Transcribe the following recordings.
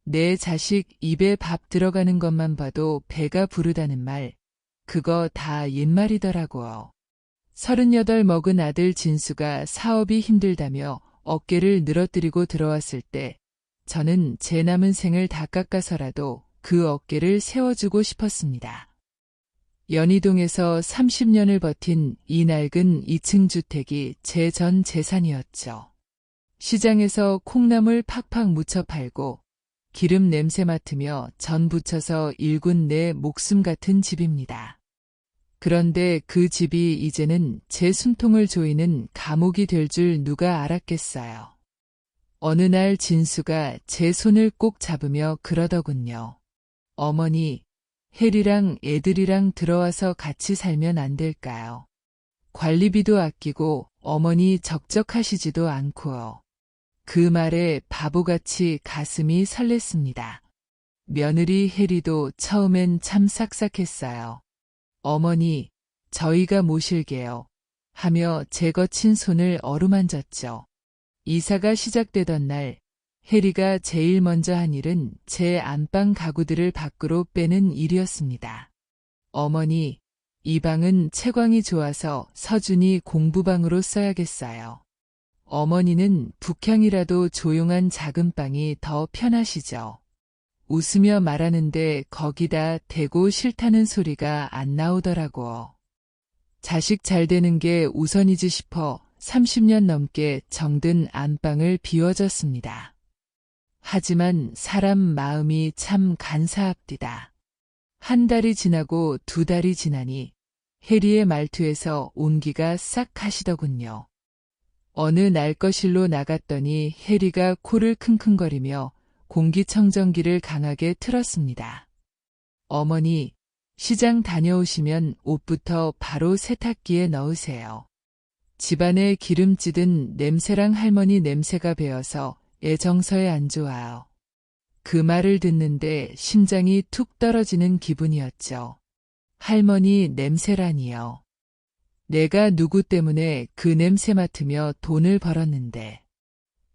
내 자식 입에 밥 들어가는 것만 봐도 배가 부르다는 말, 그거 다 옛말이더라고요. 38 먹은 아들 진수가 사업이 힘들다며 어깨를 늘어뜨리고 들어왔을 때 저는 제 남은 생을 다 깎아서라도 그 어깨를 세워주고 싶었습니다. 연희동에서 30년을 버틴 이 낡은 2층 주택이 제 전 재산이었죠. 시장에서 콩나물 팍팍 묻혀 팔고 기름 냄새 맡으며 전 부쳐서 일군 내 목숨 같은 집입니다. 그런데 그 집이 이제는 제 숨통을 조이는 감옥이 될 줄 누가 알았겠어요. 어느 날 진수가 제 손을 꼭 잡으며 그러더군요. 어머니, 혜리랑 애들이랑 들어와서 같이 살면 안 될까요? 관리비도 아끼고 어머니 적적하시지도 않고요. 그 말에 바보같이 가슴이 설렜습니다. 며느리 혜리도 처음엔 참 싹싹했어요. 어머니, 저희가 모실게요. 하며 제 거친 손을 어루만졌죠. 이사가 시작되던 날, 혜리가 제일 먼저 한 일은 제 안방 가구들을 밖으로 빼는 일이었습니다. 어머니, 이 방은 채광이 좋아서 서준이 공부방으로 써야겠어요. 어머니는 북향이라도 조용한 작은 방이 더 편하시죠. 웃으며 말하는데 거기다 대고 싫다는 소리가 안 나오더라고. 자식 잘 되는 게 우선이지 싶어 30년 넘게 정든 안방을 비워줬습니다. 하지만 사람 마음이 참 간사합디다. 한 달이 지나고 두 달이 지나니 혜리의 말투에서 온기가 싹 가시더군요. 어느 날 거실로 나갔더니 혜리가 코를 킁킁거리며 공기청정기를 강하게 틀었습니다. 어머니, 시장 다녀오시면 옷부터 바로 세탁기에 넣으세요. 집안에 기름찌든 냄새랑 할머니 냄새가 배어서 애정서에 안 좋아요. 그 말을 듣는데 심장이 툭 떨어지는 기분이었죠. 할머니 냄새라니요. 내가 누구 때문에 그 냄새 맡으며 돈을 벌었는데.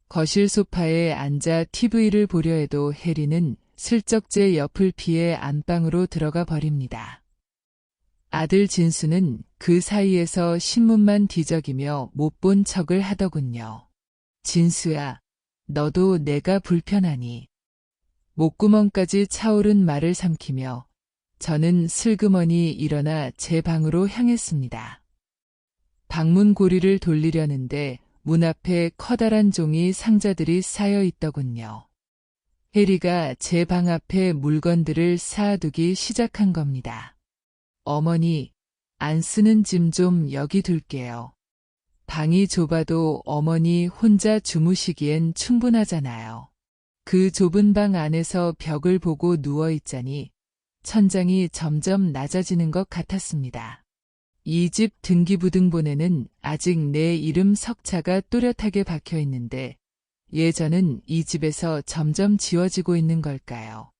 거실 소파에 앉아 TV를 보려 해도 혜리는 슬쩍 제 옆을 피해 안방으로 들어가 버립니다. 아들 진수는 그 사이에서 신문만 뒤적이며 못 본 척을 하더군요. 진수야, 너도 내가 불편하니. 목구멍까지 차오른 말을 삼키며 저는 슬그머니 일어나 제 방으로 향했습니다. 방문 고리를 돌리려는데 문 앞에 커다란 종이 상자들이 쌓여 있더군요. 혜리가 제 방 앞에 물건들을 쌓아두기 시작한 겁니다. 어머니, 안 쓰는 짐 좀 여기 둘게요. 방이 좁아도 어머니 혼자 주무시기엔 충분하잖아요. 그 좁은 방 안에서 벽을 보고 누워있자니 천장이 점점 낮아지는 것 같았습니다. 이 집 등기부등본에는 아직 내 이름 석자가 또렷하게 박혀 있는데 예전은 이 집에서 점점 지워지고 있는 걸까요?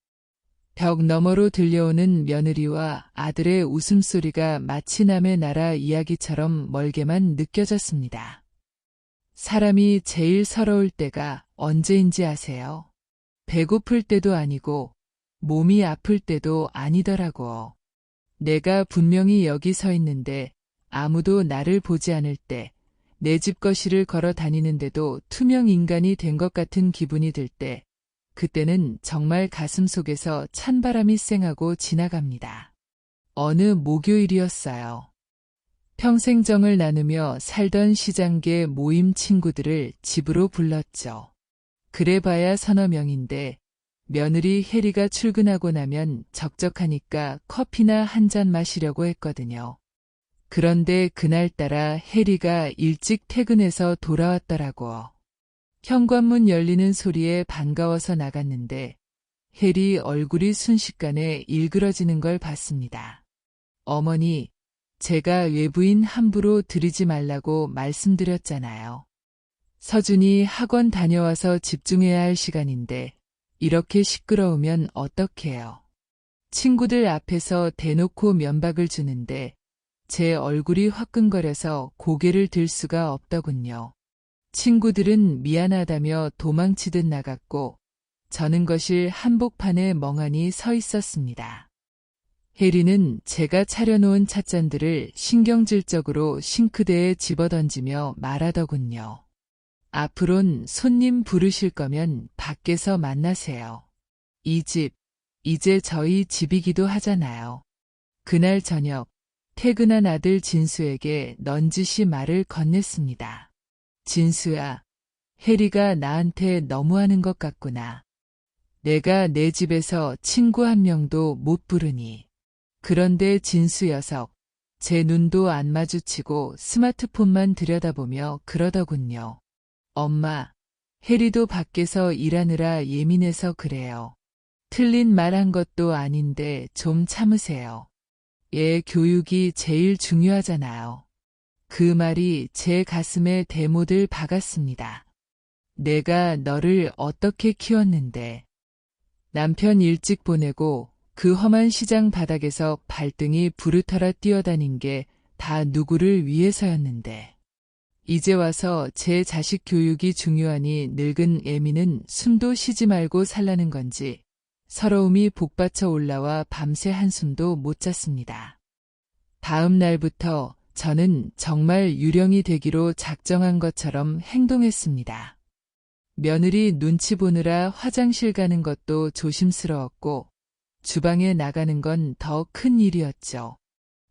벽 너머로 들려오는 며느리와 아들의 웃음소리가 마치 남의 나라 이야기처럼 멀게만 느껴졌습니다. 사람이 제일 서러울 때가 언제인지 아세요? 배고플 때도 아니고 몸이 아플 때도 아니더라고. 내가 분명히 여기 서 있는데 아무도 나를 보지 않을 때, 내 집 거실을 걸어 다니는데도 투명 인간이 된 것 같은 기분이 들 때, 그때는 정말 가슴 속에서 찬바람이 쌩하고 지나갑니다. 어느 목요일이었어요. 평생 정을 나누며 살던 시장계 모임 친구들을 집으로 불렀죠. 그래봐야 서너 명인데 며느리 혜리가 출근하고 나면 적적하니까 커피나 한 잔 마시려고 했거든요. 그런데 그날따라 혜리가 일찍 퇴근해서 돌아왔더라고. 현관문 열리는 소리에 반가워서 나갔는데 혜리 얼굴이 순식간에 일그러지는 걸 봤습니다. 어머니, 제가 외부인 함부로 들이지 말라고 말씀드렸잖아요. 서준이 학원 다녀와서 집중해야 할 시간인데 이렇게 시끄러우면 어떡해요. 친구들 앞에서 대놓고 면박을 주는데 제 얼굴이 화끈거려서 고개를 들 수가 없더군요. 친구들은 미안하다며 도망치듯 나갔고 저는 거실 한복판에 멍하니 서 있었습니다. 혜리는 제가 차려놓은 찻잔들을 신경질적으로 싱크대에 집어던지며 말하더군요. 앞으론 손님 부르실 거면 밖에서 만나세요. 이 집, 이제 저희 집이기도 하잖아요. 그날 저녁, 퇴근한 아들 진수에게 넌지시 말을 건넸습니다. 진수야, 혜리가 나한테 너무하는 것 같구나. 내가 내 집에서 친구 한 명도 못 부르니. 그런데 진수 녀석, 제 눈도 안 마주치고 스마트폰만 들여다보며 그러더군요. 엄마, 혜리도 밖에서 일하느라 예민해서 그래요. 틀린 말 한 것도 아닌데 좀 참으세요. 얘 교육이 제일 중요하잖아요. 그 말이 제 가슴에 대못을 박았습니다. 내가 너를 어떻게 키웠는데. 남편 일찍 보내고 그 험한 시장 바닥에서 발등이 부르터라 뛰어다닌 게 다 누구를 위해서였는데. 이제 와서 제 자식 교육이 중요하니 늙은 애미는 숨도 쉬지 말고 살라는 건지 서러움이 복받쳐 올라와 밤새 한숨도 못 잤습니다. 다음 날부터 저는 정말 유령이 되기로 작정한 것처럼 행동했습니다. 며느리 눈치 보느라 화장실 가는 것도 조심스러웠고 주방에 나가는 건 더 큰 일이었죠.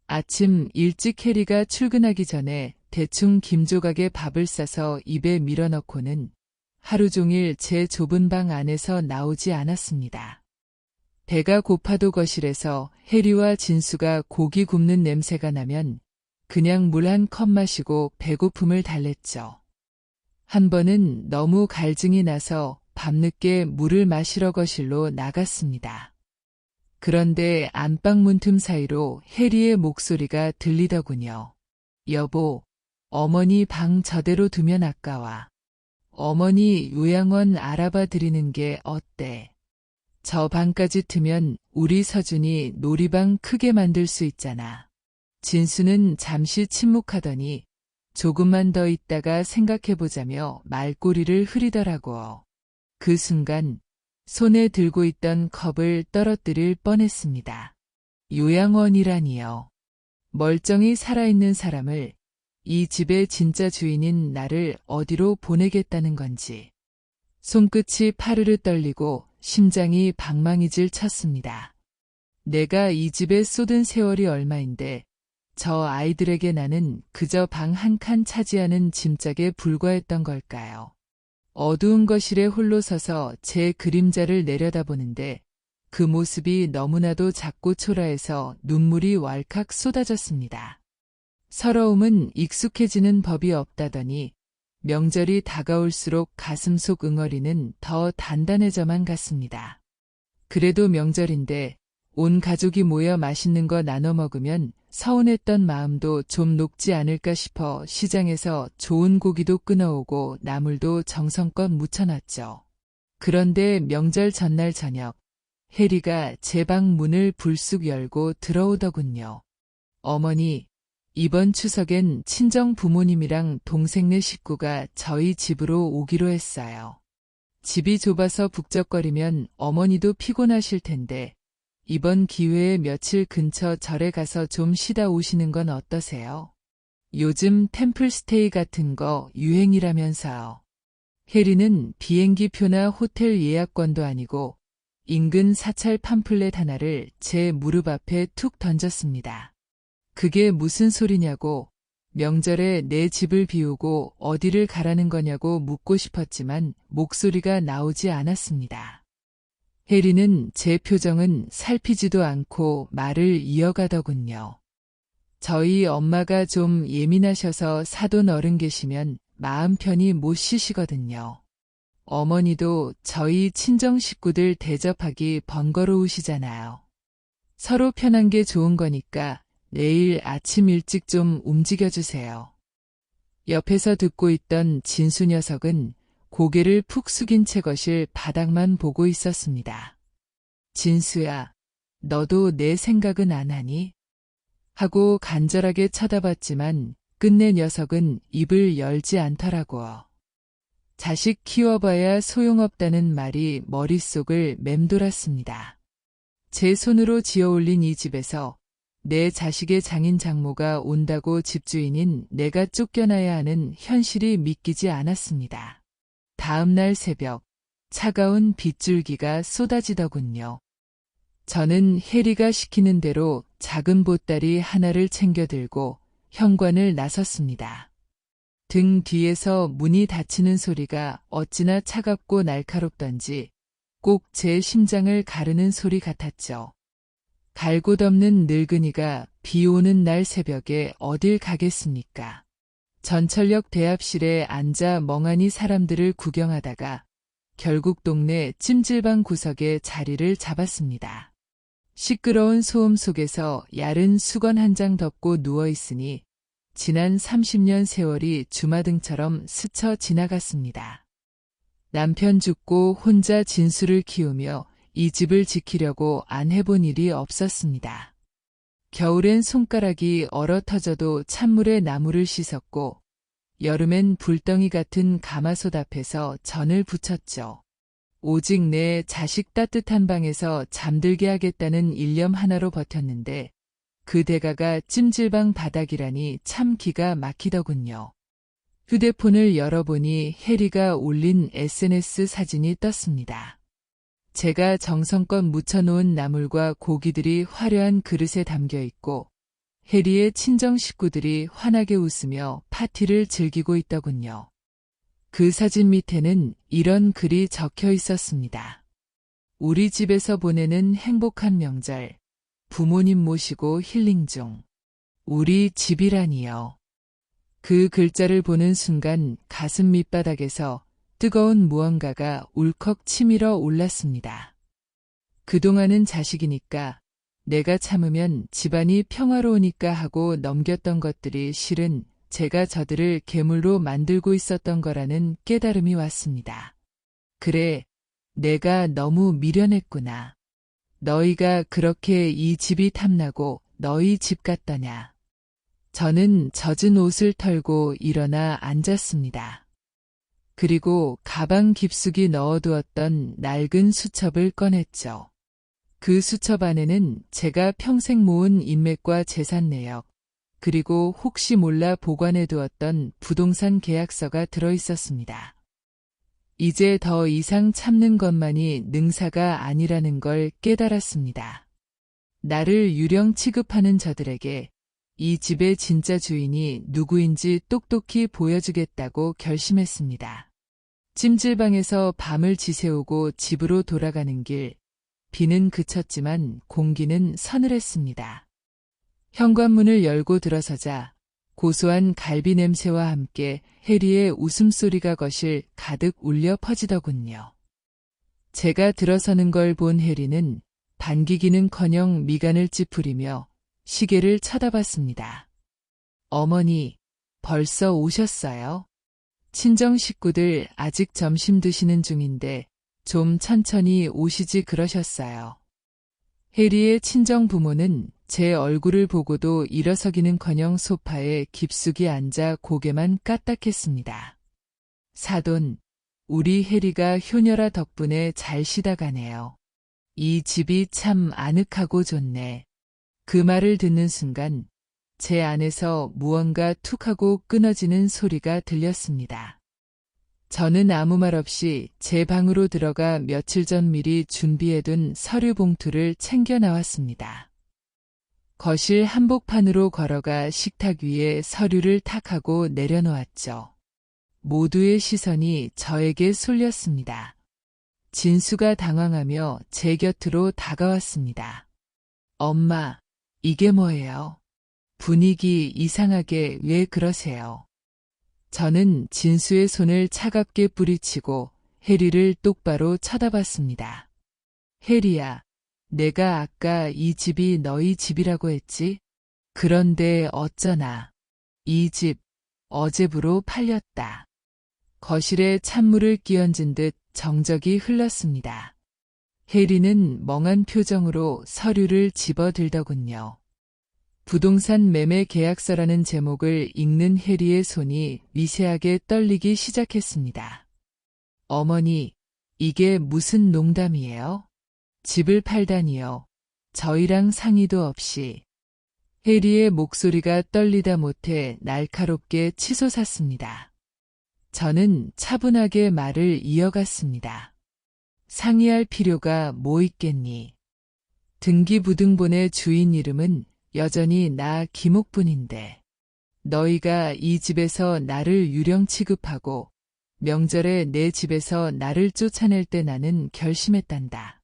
아침 일찍 혜리가 출근하기 전에 대충 김조각에 밥을 싸서 입에 밀어넣고는 하루 종일 제 좁은 방 안에서 나오지 않았습니다. 배가 고파도 거실에서 혜리와 진수가 고기 굽는 냄새가 나면 그냥 물 한 컵 마시고 배고픔을 달랬죠. 한 번은 너무 갈증이 나서 밤늦게 물을 마시러 거실로 나갔습니다. 그런데 안방 문틈 사이로 혜리의 목소리가 들리더군요. 여보, 어머니 방 저대로 두면 아까워. 어머니 요양원 알아봐 드리는 게 어때? 저 방까지 트면 우리 서준이 놀이방 크게 만들 수 있잖아. 진수는 잠시 침묵하더니 조금만 더 있다가 생각해보자며 말꼬리를 흐리더라고. 그 순간 손에 들고 있던 컵을 떨어뜨릴 뻔했습니다. 요양원이라니요. 멀쩡히 살아있는 사람을 이 집의 진짜 주인인 나를 어디로 보내겠다는 건지. 손끝이 파르르 떨리고 심장이 방망이질 쳤습니다. 내가 이 집에 쏟은 세월이 얼마인데 저 아이들에게 나는 그저 방 한 칸 차지하는 짐짝에 불과했던 걸까요? 어두운 거실에 홀로 서서 제 그림자를 내려다보는데 그 모습이 너무나도 작고 초라해서 눈물이 왈칵 쏟아졌습니다. 서러움은 익숙해지는 법이 없다더니 명절이 다가올수록 가슴속 응어리는 더 단단해져만 갔습니다. 그래도 명절인데 온 가족이 모여 맛있는 거 나눠 먹으면 서운했던 마음도 좀 녹지 않을까 싶어 시장에서 좋은 고기도 끊어오고 나물도 정성껏 무쳐놨죠. 그런데 명절 전날 저녁 혜리가 제 방 문을 불쑥 열고 들어오더군요. 어머니, 이번 추석엔 친정 부모님이랑 동생네 식구가 저희 집으로 오기로 했어요. 집이 좁아서 북적거리면 어머니도 피곤하실 텐데 이번 기회에 며칠 근처 절에 가서 좀 쉬다 오시는 건 어떠세요? 요즘 템플스테이 같은 거 유행이라면서요. 혜리는 비행기표나 호텔 예약권도 아니고 인근 사찰 팜플렛 하나를 제 무릎 앞에 툭 던졌습니다. 그게 무슨 소리냐고 명절에 내 집을 비우고 어디를 가라는 거냐고 묻고 싶었지만 목소리가 나오지 않았습니다. 혜리는 제 표정은 살피지도 않고 말을 이어가더군요. 저희 엄마가 좀 예민하셔서 사돈 어른 계시면 마음 편히 못 쉬시거든요. 어머니도 저희 친정 식구들 대접하기 번거로우시잖아요. 서로 편한 게 좋은 거니까 내일 아침 일찍 좀 움직여주세요. 옆에서 듣고 있던 진수 녀석은 고개를 푹 숙인 채 거실 바닥만 보고 있었습니다. 진수야, 너도 내 생각은 안 하니? 하고 간절하게 쳐다봤지만 끝내 녀석은 입을 열지 않더라고. 자식 키워봐야 소용없다는 말이 머릿속을 맴돌았습니다. 제 손으로 지어올린 이 집에서 내 자식의 장인 장모가 온다고 집주인인 내가 쫓겨나야 하는 현실이 믿기지 않았습니다. 다음 날 새벽, 차가운 빗줄기가 쏟아지더군요. 저는 혜리가 시키는 대로 작은 보따리 하나를 챙겨 들고 현관을 나섰습니다. 등 뒤에서 문이 닫히는 소리가 어찌나 차갑고 날카롭던지 꼭 제 심장을 가르는 소리 같았죠. 갈 곳 없는 늙은이가 비 오는 날 새벽에 어딜 가겠습니까? 전철역 대합실에 앉아 멍하니 사람들을 구경하다가 결국 동네 찜질방 구석에 자리를 잡았습니다. 시끄러운 소음 속에서 야른 수건 한 장 덮고 누워있으니 지난 30년 세월이 주마등처럼 스쳐 지나갔습니다. 남편 죽고 혼자 진수를 키우며 이 집을 지키려고 안 해본 일이 없었습니다. 겨울엔 손가락이 얼어 터져도 찬물에 나무를 씻었고 여름엔 불덩이 같은 가마솥 앞에서 전을 부쳤죠. 오직 내 자식 따뜻한 방에서 잠들게 하겠다는 일념 하나로 버텼는데 그 대가가 찜질방 바닥이라니 참 기가 막히더군요. 휴대폰을 열어보니 혜리가 올린 SNS 사진이 떴습니다. 제가 정성껏 묻혀놓은 나물과 고기들이 화려한 그릇에 담겨 있고 혜리의 친정 식구들이 환하게 웃으며 파티를 즐기고 있더군요. 그 사진 밑에는 이런 글이 적혀 있었습니다. 우리 집에서 보내는 행복한 명절, 부모님 모시고 힐링 중. 우리 집이라니요. 그 글자를 보는 순간 가슴 밑바닥에서 뜨거운 무언가가 울컥 치밀어 올랐습니다. 그동안은 자식이니까, 내가 참으면 집안이 평화로우니까 하고 넘겼던 것들이 실은 제가 저들을 괴물로 만들고 있었던 거라는 깨달음이 왔습니다. 그래, 내가 너무 미련했구나. 너희가 그렇게 이 집이 탐나고 너희 집 같더냐. 저는 젖은 옷을 털고 일어나 앉았습니다. 그리고 가방 깊숙이 넣어두었던 낡은 수첩을 꺼냈죠. 그 수첩 안에는 제가 평생 모은 인맥과 재산 내역, 그리고 혹시 몰라 보관해두었던 부동산 계약서가 들어있었습니다. 이제 더 이상 참는 것만이 능사가 아니라는 걸 깨달았습니다. 나를 유령 취급하는 저들에게 이 집의 진짜 주인이 누구인지 똑똑히 보여주겠다고 결심했습니다. 찜질방에서 밤을 지새우고 집으로 돌아가는 길, 비는 그쳤지만 공기는 서늘했습니다. 현관문을 열고 들어서자 고소한 갈비 냄새와 함께 혜리의 웃음소리가 거실 가득 울려 퍼지더군요. 제가 들어서는 걸 본 혜리는 반기기는커녕 미간을 찌푸리며 시계를 쳐다봤습니다. 어머니, 벌써 오셨어요? 친정 식구들 아직 점심 드시는 중인데 좀 천천히 오시지 그러셨어요. 혜리의 친정 부모는 제 얼굴을 보고도 일어서기는커녕 소파에 깊숙이 앉아 고개만 까딱했습니다. 사돈, 우리 혜리가 효녀라 덕분에 잘 쉬다 가네요. 이 집이 참 아늑하고 좋네. 그 말을 듣는 순간 제 안에서 무언가 툭 하고 끊어지는 소리가 들렸습니다. 저는 아무 말 없이 제 방으로 들어가 며칠 전 미리 준비해둔 서류 봉투를 챙겨 나왔습니다. 거실 한복판으로 걸어가 식탁 위에 서류를 탁 하고 내려놓았죠. 모두의 시선이 저에게 쏠렸습니다. 진수가 당황하며 제 곁으로 다가왔습니다. 엄마, 이게 뭐예요? 분위기 이상하게 왜 그러세요? 저는 진수의 손을 차갑게 뿌리치고 혜리를 똑바로 쳐다봤습니다. 혜리야, 내가 아까 이 집이 너희 집이라고 했지? 그런데 어쩌나. 이 집, 어제부로 팔렸다. 거실에 찬물을 끼얹은 듯 정적이 흘렀습니다. 혜리는 멍한 표정으로 서류를 집어들더군요. 부동산 매매 계약서라는 제목을 읽는 혜리의 손이 미세하게 떨리기 시작했습니다. 어머니, 이게 무슨 농담이에요? 집을 팔다니요. 저희랑 상의도 없이. 해리의 목소리가 떨리다 못해 날카롭게 치솟았습니다. 저는 차분하게 말을 이어갔습니다. 상의할 필요가 뭐 있겠니? 등기부등본의 주인 이름은 여전히 나 김옥분인데 너희가 이 집에서 나를 유령 취급하고 명절에 내 집에서 나를 쫓아낼 때 나는 결심했단다.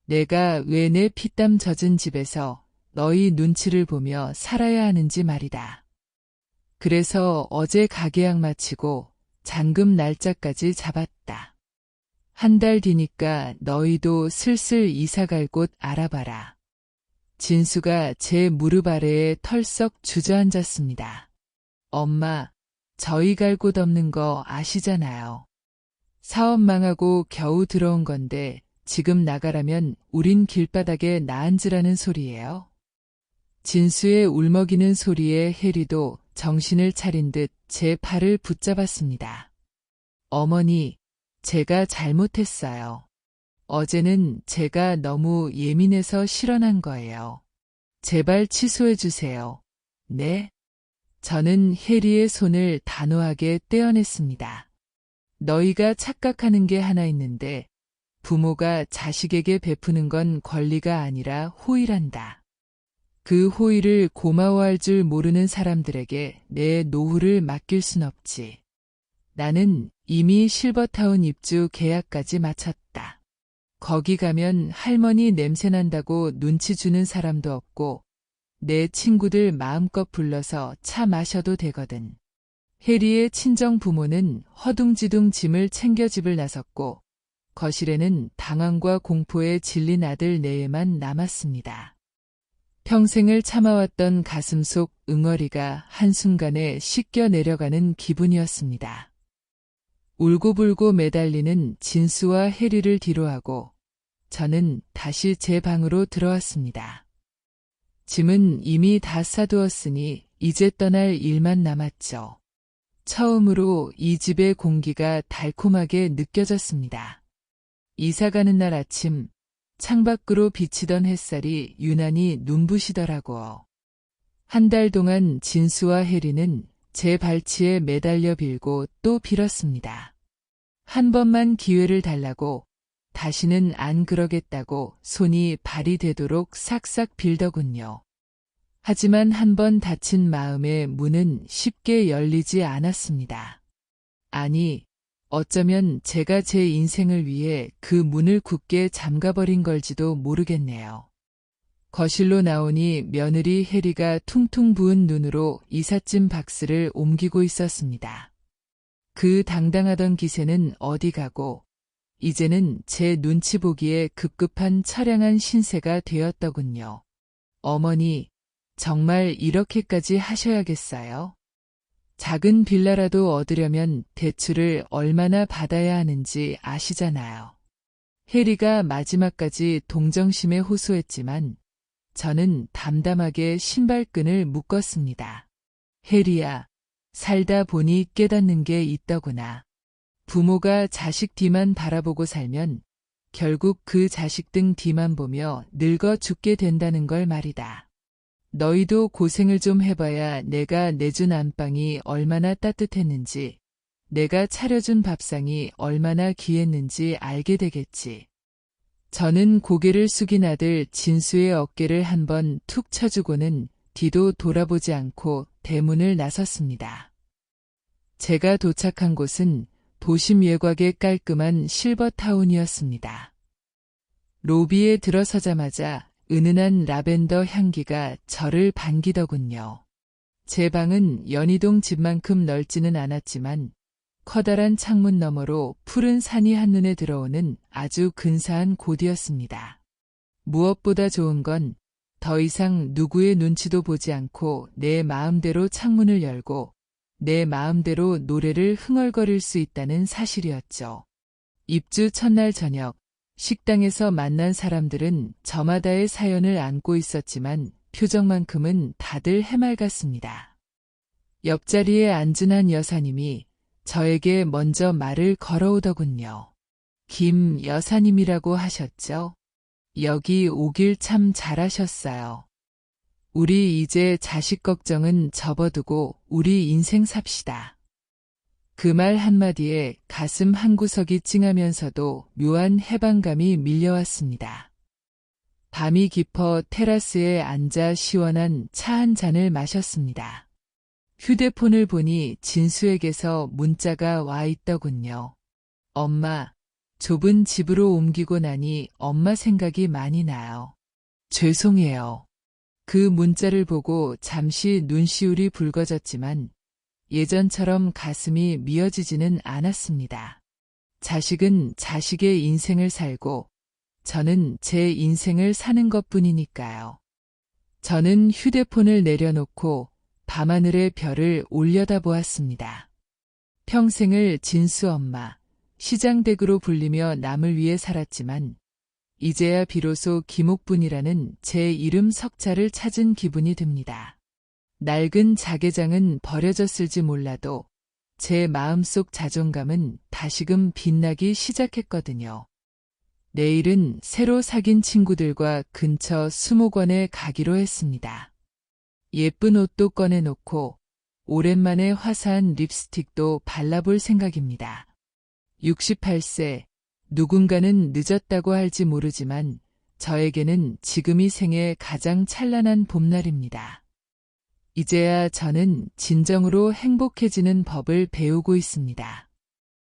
내가 왜 내 피땀 젖은 집에서 너희 눈치를 보며 살아야 하는지 말이다. 그래서 어제 가계약 마치고 잔금 날짜까지 잡았다. 한 달 뒤니까 너희도 슬슬 이사갈 곳 알아봐라. 진수가 제 무릎 아래에 털썩 주저앉았습니다. 엄마, 저희 갈 곳 없는 거 아시잖아요. 사업 망하고 겨우 들어온 건데 지금 나가라면 우린 길바닥에 나앉으라는 소리예요. 진수의 울먹이는 소리에 해리도 정신을 차린 듯 제 팔을 붙잡았습니다. 어머니, 제가 잘못했어요. 어제는 제가 너무 예민해서 실언한 거예요. 제발 취소해 주세요. 네? 저는 해리의 손을 단호하게 떼어냈습니다. 너희가 착각하는 게 하나 있는데 부모가 자식에게 베푸는 건 권리가 아니라 호의란다. 그 호의를 고마워할 줄 모르는 사람들에게 내 노후를 맡길 순 없지. 나는 이미 실버타운 입주 계약까지 마쳤다. 거기 가면 할머니 냄새난다고 눈치 주는 사람도 없고 내 친구들 마음껏 불러서 차 마셔도 되거든. 해리의 친정 부모는 허둥지둥 짐을 챙겨 집을 나섰고 거실에는 당황과 공포에 질린 아들 내에만 남았습니다. 평생을 참아왔던 가슴속 응어리가 한순간에 씻겨 내려가는 기분이었습니다. 울고불고 매달리는 진수와 해리를 뒤로하고 저는 다시 제 방으로 들어왔습니다. 짐은 이미 다 싸두었으니 이제 떠날 일만 남았죠. 처음으로 이 집의 공기가 달콤하게 느껴졌습니다. 이사가는 날 아침 창밖으로 비치던 햇살이 유난히 눈부시더라고요. 한 달 동안 진수와 해리는 제 발치에 매달려 빌고 또 빌었습니다. 한 번만 기회를 달라고 다시는 안 그러겠다고 손이 발이 되도록 싹싹 빌더군요. 하지만 한 번 닫힌 마음의 문은 쉽게 열리지 않았습니다. 아니, 어쩌면 제가 제 인생을 위해 그 문을 굳게 잠가버린 걸지도 모르겠네요. 거실로 나오니 며느리 해리가 퉁퉁 부은 눈으로 이삿짐 박스를 옮기고 있었습니다. 그 당당하던 기세는 어디 가고 이제는 제 눈치 보기에 급급한 처량한 신세가 되었더군요. 어머니, 정말 이렇게까지 하셔야겠어요? 작은 빌라라도 얻으려면 대출을 얼마나 받아야 하는지 아시잖아요. 해리가 마지막까지 동정심에 호소했지만 저는 담담하게 신발끈을 묶었습니다. 해리야, 살다 보니 깨닫는 게 있더구나. 부모가 자식 뒤만 바라보고 살면 결국 그 자식 등 뒤만 보며 늙어 죽게 된다는 걸 말이다. 너희도 고생을 좀 해봐야 내가 내준 안방이 얼마나 따뜻했는지, 내가 차려준 밥상이 얼마나 귀했는지 알게 되겠지. 저는 고개를 숙인 아들 진수의 어깨를 한번 툭 쳐주고는 뒤도 돌아보지 않고 대문을 나섰습니다. 제가 도착한 곳은 도심 외곽의 깔끔한 실버타운이었습니다. 로비에 들어서자마자 은은한 라벤더 향기가 저를 반기더군요. 제 방은 연희동 집만큼 넓지는 않았지만 커다란 창문 너머로 푸른 산이 한눈에 들어오는 아주 근사한 곳이었습니다. 무엇보다 좋은 건 더 이상 누구의 눈치도 보지 않고 내 마음대로 창문을 열고 내 마음대로 노래를 흥얼거릴 수 있다는 사실이었죠. 입주 첫날 저녁, 식당에서 만난 사람들은 저마다의 사연을 안고 있었지만 표정만큼은 다들 해맑았습니다. 옆자리에 앉은 한 여사님이 저에게 먼저 말을 걸어오더군요. 김 여사님이라고 하셨죠? 여기 오길 참 잘하셨어요. 우리 이제 자식 걱정은 접어두고 우리 인생 삽시다. 그 말 한마디에 가슴 한구석이 찡하면서도 묘한 해방감이 밀려왔습니다. 밤이 깊어 테라스에 앉아 시원한 차 한 잔을 마셨습니다. 휴대폰을 보니 진수에게서 문자가 와 있더군요. 엄마, 좁은 집으로 옮기고 나니 엄마 생각이 많이 나요. 죄송해요. 그 문자를 보고 잠시 눈시울이 붉어졌지만 예전처럼 가슴이 미어지지는 않았습니다. 자식은 자식의 인생을 살고 저는 제 인생을 사는 것뿐이니까요. 저는 휴대폰을 내려놓고 밤하늘의 별을 올려다보았습니다. 평생을 진수 엄마, 시장댁으로 불리며 남을 위해 살았지만 이제야 비로소 김옥분이라는 제 이름 석자를 찾은 기분이 듭니다. 낡은 자개장은 버려졌을지 몰라도 제 마음속 자존감은 다시금 빛나기 시작했거든요. 내일은 새로 사귄 친구들과 근처 수목원에 가기로 했습니다. 예쁜 옷도 꺼내놓고 오랜만에 화사한 립스틱도 발라볼 생각입니다. 68세, 누군가는 늦었다고 할지 모르지만 저에게는 지금이 생애 가장 찬란한 봄날입니다. 이제야 저는 진정으로 행복해지는 법을 배우고 있습니다.